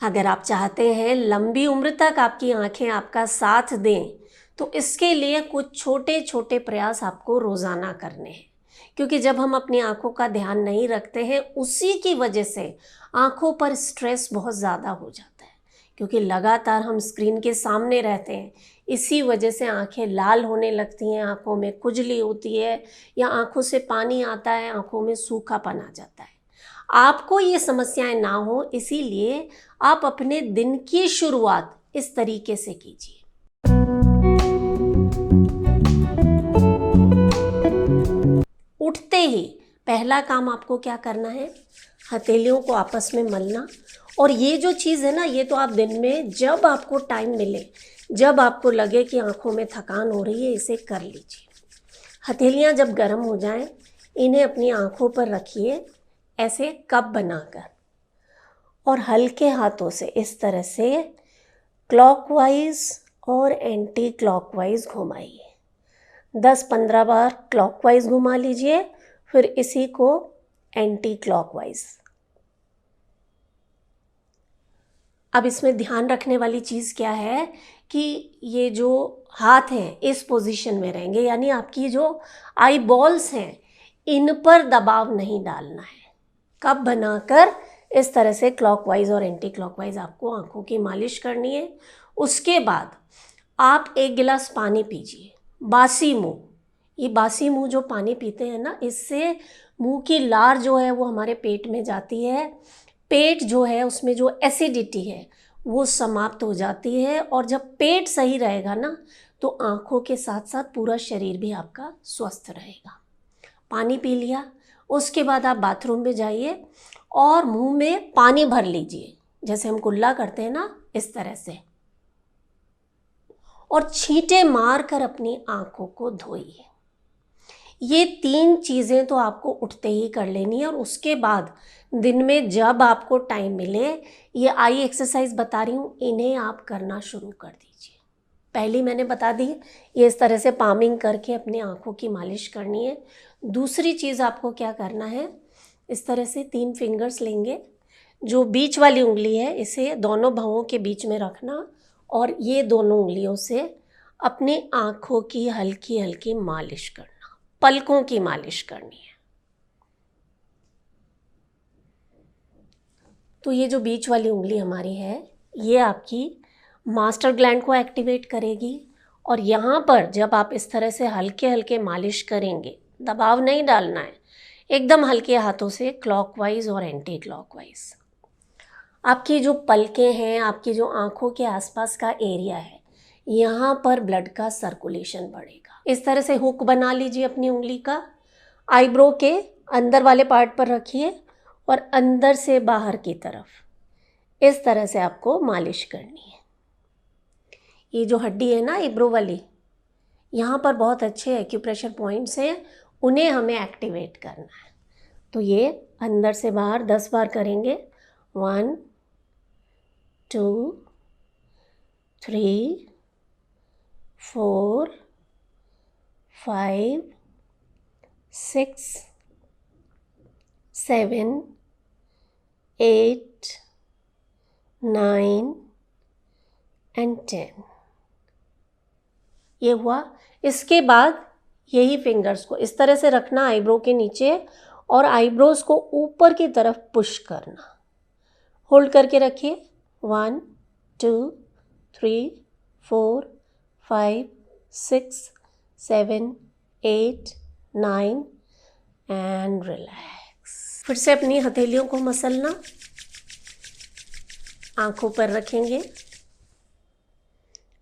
अगर आप चाहते हैं लंबी उम्र तक आपकी आंखें आपका साथ दें, तो इसके लिए कुछ छोटे छोटे प्रयास आपको रोज़ाना करने हैं। क्योंकि जब हम अपनी आंखों का ध्यान नहीं रखते हैं, उसी की वजह से आंखों पर स्ट्रेस बहुत ज़्यादा हो जाता है। क्योंकि लगातार हम स्क्रीन के सामने रहते हैं, इसी वजह से आंखें लाल होने लगती हैं, आंखों में खुजली होती है या आंखों से पानी आता है, आंखों में सूखापन आ जाता है। आपको ये समस्याएं ना हो, इसीलिए आप अपने दिन की शुरुआत इस तरीके से कीजिए। उठते ही पहला काम आपको क्या करना है, हथेलियों को आपस में मलना। और ये जो चीज़ है ना, ये तो आप दिन में जब आपको टाइम मिले, जब आपको लगे कि आंखों में थकान हो रही है, इसे कर लीजिए। हथेलियाँ जब गर्म हो जाएं, इन्हें अपनी आंखों पर रखिए, ऐसे कप बनाकर, और हल्के हाथों से इस तरह से क्लॉकवाइज और एंटी क्लॉकवाइज घुमाइए। 10-15 बार क्लॉकवाइज घुमा लीजिए, फिर इसी को एंटी क्लॉकवाइज। अब इसमें ध्यान रखने वाली चीज़ क्या है कि ये जो हाथ हैं इस पोजीशन में रहेंगे, यानी आपकी जो आई बॉल्स हैं इन पर दबाव नहीं डालना है। कप बनाकर इस तरह से क्लॉकवाइज और एंटी क्लॉकवाइज आपको आंखों की मालिश करनी है। उसके बाद आप 1 गिलास पानी पीजिए, बासी मुंह। ये बासी मुंह जो पानी पीते हैं ना, इससे मुंह की लार जो है वो हमारे पेट में जाती है। पेट जो है उसमें जो एसिडिटी है वो समाप्त हो जाती है, और जब पेट सही रहेगा ना, तो आंखों के साथ साथ पूरा शरीर भी आपका स्वस्थ रहेगा। पानी पी लिया, उसके बाद आप बाथरूम में जाइए और मुंह में पानी भर लीजिए, जैसे हम कुल्ला करते हैं ना, इस तरह से, और छींटे मार कर अपनी आंखों को धोइए। ये 3 चीज़ें तो आपको उठते ही कर लेनी है। और उसके बाद दिन में जब आपको टाइम मिले, ये आई एक्सरसाइज बता रही हूँ, इन्हें आप करना शुरू कर दीजिए। पहली मैंने बता दी, ये इस तरह से पामिंग करके अपनी आंखों की मालिश करनी है। दूसरी चीज़ आपको क्या करना है, इस तरह से 3 फिंगर्स लेंगे, जो बीच वाली उंगली है इसे दोनों भौं के बीच में रखना, और ये दोनों उंगलियों से अपनी आंखों की हल्की हल्की मालिश करना, पलकों की मालिश करनी है। तो ये जो बीच वाली उंगली हमारी है, ये आपकी मास्टर ग्लैंड को एक्टिवेट करेगी। और यहाँ पर जब आप इस तरह से हल्के हल्के मालिश करेंगे, दबाव नहीं डालना है, एकदम हल्के हाथों से क्लॉकवाइज और एंटी क्लॉकवाइज, आपकी जो पलकें हैं, आपकी जो आंखों के आसपास का एरिया है, यहाँ पर ब्लड का सर्कुलेशन बढ़ेगा। इस तरह से हुक बना लीजिए अपनी उंगली का, आईब्रो के अंदर वाले पार्ट पर रखिए और अंदर से बाहर की तरफ इस तरह से आपको मालिश करनी है। ये जो हड्डी है ना आईब्रो वाली, यहाँ पर बहुत अच्छे एक्यूप्रेशर पॉइंट्स हैं, उन्हें हमें एक्टिवेट करना है। तो ये अंदर से बाहर 10 बार करेंगे। 1 2 3 4 5 6 7 8 9 एंड 10। ये हुआ। इसके बाद यही फिंगर्स को इस तरह से रखना आईब्रो के नीचे, और आईब्रोज को ऊपर की तरफ पुश करना। होल्ड करके रखिए। 1 2 3 4 5 6 7 8 9 एंड रिलैक्स। फिर से अपनी हथेलियों को मसलना, आंखों पर रखेंगे।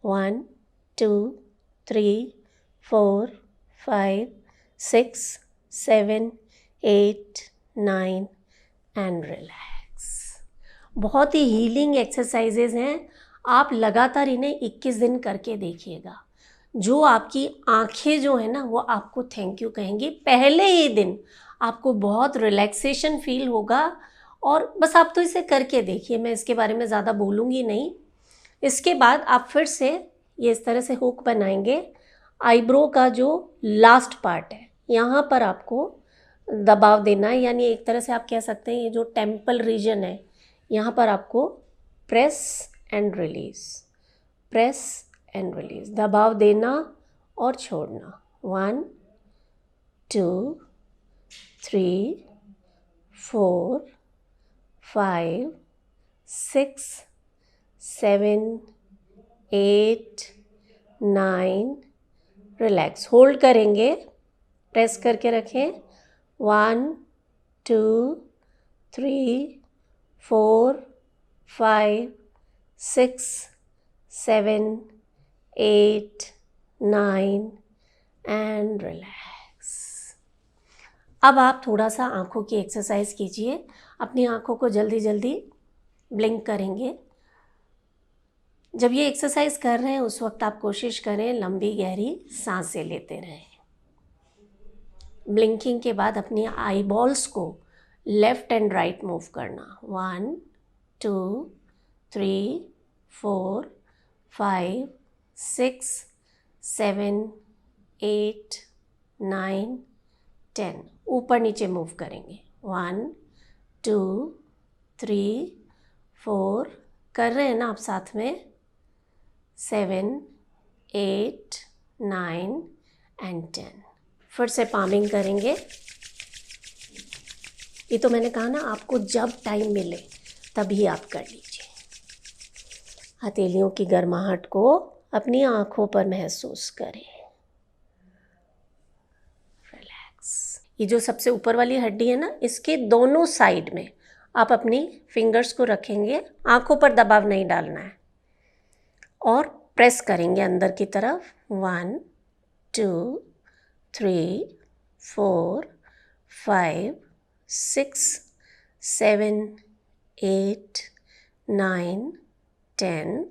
1 2 3 4 5 6 7 8 9 एंड रिलैक्स। बहुत ही हीलिंग एक्सरसाइजेज हैं, आप लगातार इन्हें 21 दिन करके देखिएगा। जो आपकी आंखें जो है ना, वो आपको थैंक यू कहेंगी। पहले ही दिन आपको बहुत रिलैक्सेशन फील होगा, और बस आप तो इसे करके देखिए, मैं इसके बारे में ज़्यादा बोलूँगी नहीं। इसके बाद आप फिर से ये इस तरह से हुक बनाएंगे, आईब्रो का जो लास्ट पार्ट है यहाँ पर आपको दबाव देना है, यानी एक तरह से आप कह सकते हैं ये जो टेम्पल रीजन है यहाँ पर आपको press and release, press and release, दबाव देना और छोड़ना। 1 2 3 4 5 6 7 8 9, रिलैक्स, होल्ड करेंगे, प्रेस करके रखें। 1 2 3 4 5 6 7 8 9 एंड रिलैक्स। अब आप थोड़ा सा आँखों की एक्सरसाइज कीजिए, अपनी आँखों को जल्दी जल्दी ब्लिंक करेंगे। जब ये एक्सरसाइज कर रहे हैं उस वक्त आप कोशिश करें लंबी गहरी सांसें लेते रहें। ब्लिंकिंग के बाद अपनी आई बॉल्स को लेफ़्ट एंड राइट मूव करना। 1 2 3 4 5 6 7 8 9 10, ऊपर नीचे मूव करेंगे। 1 2 3 4, कर रहे हैं ना आप साथ में, 7 8 9 एंड 10। फिर से पामिंग करेंगे। ये तो मैंने कहा ना, आपको जब टाइम मिले तभी आप कर लीजिए। हथेलियों की गर्माहट को अपनी आँखों पर महसूस करें। रिलैक्स। ये जो सबसे ऊपर वाली हड्डी है ना, इसके दोनों साइड में आप अपनी फिंगर्स को रखेंगे, आँखों पर दबाव नहीं डालना है, और प्रेस करेंगे अंदर की तरफ। 1 2 3 4 5 6 7 8 9 10,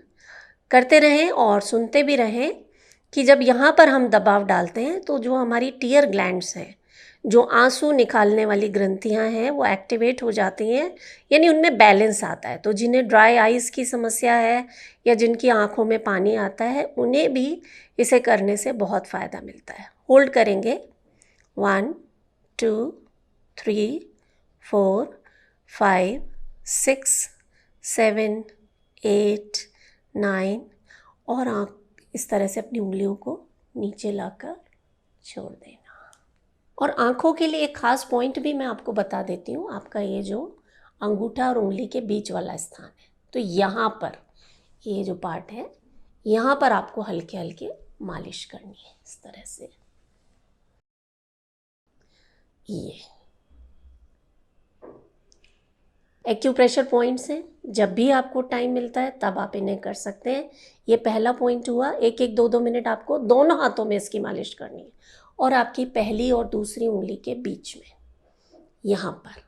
करते रहें और सुनते भी रहें कि जब यहाँ पर हम दबाव डालते हैं तो जो हमारी टीयर ग्लैंड्स हैं, जो आंसू निकालने वाली ग्रंथियाँ हैं, वो एक्टिवेट हो जाती हैं, यानी उनमें बैलेंस आता है। तो जिन्हें ड्राई आइज़ की समस्या है या जिनकी आँखों में पानी आता है, उन्हें भी इसे करने से बहुत फ़ायदा मिलता है। होल्ड करेंगे। 1 2 3 4 5 6 7 8 9, और आँख इस तरह से अपनी उंगलियों को नीचे लाकर छोड़ देना। और आँखों के लिए एक ख़ास पॉइंट भी मैं आपको बता देती हूँ। आपका ये जो अंगूठा और उंगली के बीच वाला स्थान है, तो यहाँ पर ये जो पार्ट है, यहाँ पर आपको हल्के हल्के मालिश करनी है, इस तरह से। ये एक्यूप्रेशर पॉइंट्स हैं, जब भी आपको टाइम मिलता है तब आप इन्हें कर सकते हैं। ये पहला पॉइंट हुआ। 1-1 2-2 मिनट आपको दोनों हाथों में इसकी मालिश करनी है, और आपकी पहली और दूसरी उंगली के बीच में, यहाँ पर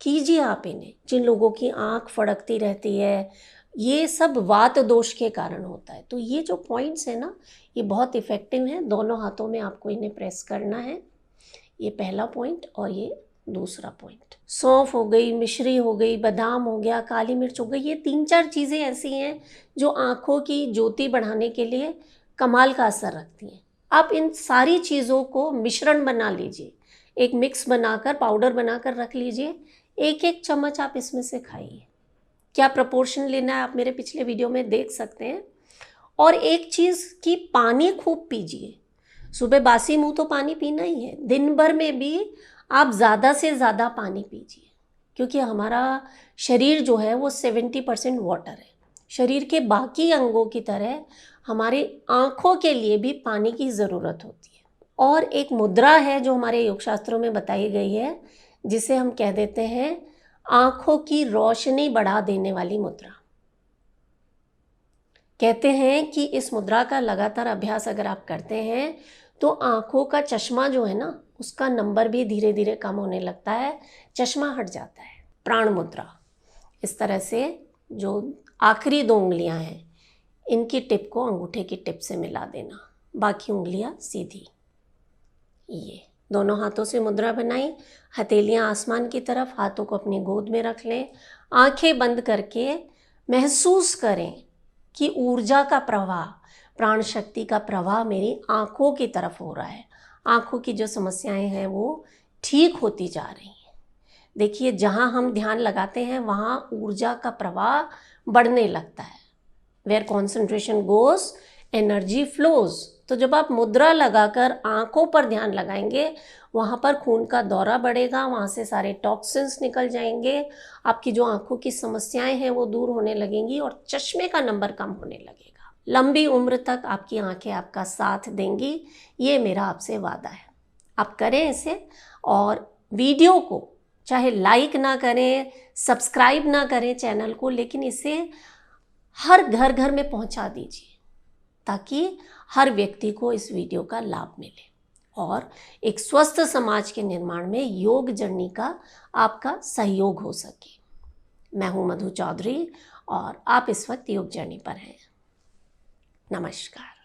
कीजिए आप इन्हें। जिन लोगों की आँख फड़कती रहती है, ये सब वात दोष के कारण होता है। तो ये जो पॉइंट्स हैं ना, ये बहुत इफ़ेक्टिव हैं। दोनों हाथों में आपको इन्हें प्रेस करना है। ये पहला पॉइंट और ये दूसरा पॉइंट। सौंफ हो गई, मिश्री हो गई, बादाम हो गया, काली मिर्च हो गई, ये 3-4 चीज़ें ऐसी हैं जो आँखों की ज्योति बढ़ाने के लिए कमाल का असर रखती हैं। आप इन सारी चीज़ों को मिश्रण बना लीजिए, एक मिक्स बनाकर, पाउडर बनाकर रख लीजिए। 1-1 चम्मच आप इसमें से खाइए। क्या प्रपोर्शन लेना है आप मेरे पिछले वीडियो में देख सकते हैं। और एक चीज़ कि पानी खूब पीजिए। सुबह बासी मुंह तो पानी पीना ही है, दिन भर में भी आप ज़्यादा से ज़्यादा पानी पीजिए, क्योंकि हमारा शरीर जो है वो 70% वाटर है। शरीर के बाकी अंगों की तरह हमारी आँखों के लिए भी पानी की ज़रूरत होती है। और एक मुद्रा है जो हमारे योग शास्त्रों में बताई गई है, जिसे हम कह देते हैं आँखों की रोशनी बढ़ा देने वाली मुद्रा। कहते हैं कि इस मुद्रा का लगातार अभ्यास अगर आप करते हैं तो आँखों का चश्मा जो है ना, उसका नंबर भी धीरे धीरे कम होने लगता है, चश्मा हट जाता है। प्राण मुद्रा, इस तरह से जो आखिरी 2 उंगलियां हैं, इनकी टिप को अंगूठे की टिप से मिला देना, बाकी उंगलियां सीधी। ये दोनों हाथों से मुद्रा बनाई, हथेलियां आसमान की तरफ, हाथों को अपनी गोद में रख लें, आंखें बंद करके महसूस करें कि ऊर्जा का प्रवाह, प्राण शक्ति का प्रवाह मेरी आँखों की तरफ हो रहा है। आँखों की जो समस्याएं हैं वो ठीक होती जा रही हैं। देखिए जहाँ हम ध्यान लगाते हैं वहाँ ऊर्जा का प्रवाह बढ़ने लगता है। Where concentration goes energy flows. तो जब आप मुद्रा लगाकर आंखों पर ध्यान लगाएंगे वहाँ पर खून का दौरा बढ़ेगा, वहाँ से सारे टॉक्सिन्स निकल जाएंगे, आपकी जो आंखों की समस्याएं हैं वो दूर होने लगेंगी और चश्मे का नंबर कम होने लगेगा। लंबी उम्र तक आपकी आंखें आपका साथ देंगी, ये मेरा आपसे वादा है। आप करें इसे और वीडियो को चाहे लाइक ना करें, सब्सक्राइब ना करें चैनल को, लेकिन इसे हर घर घर में पहुंचा दीजिए ताकि हर व्यक्ति को इस वीडियो का लाभ मिले और एक स्वस्थ समाज के निर्माण में योग जर्नी का आपका सहयोग हो सके। मैं हूं मधु चौधरी और आप इस वक्त योग जर्नी पर हैं। नमस्कार।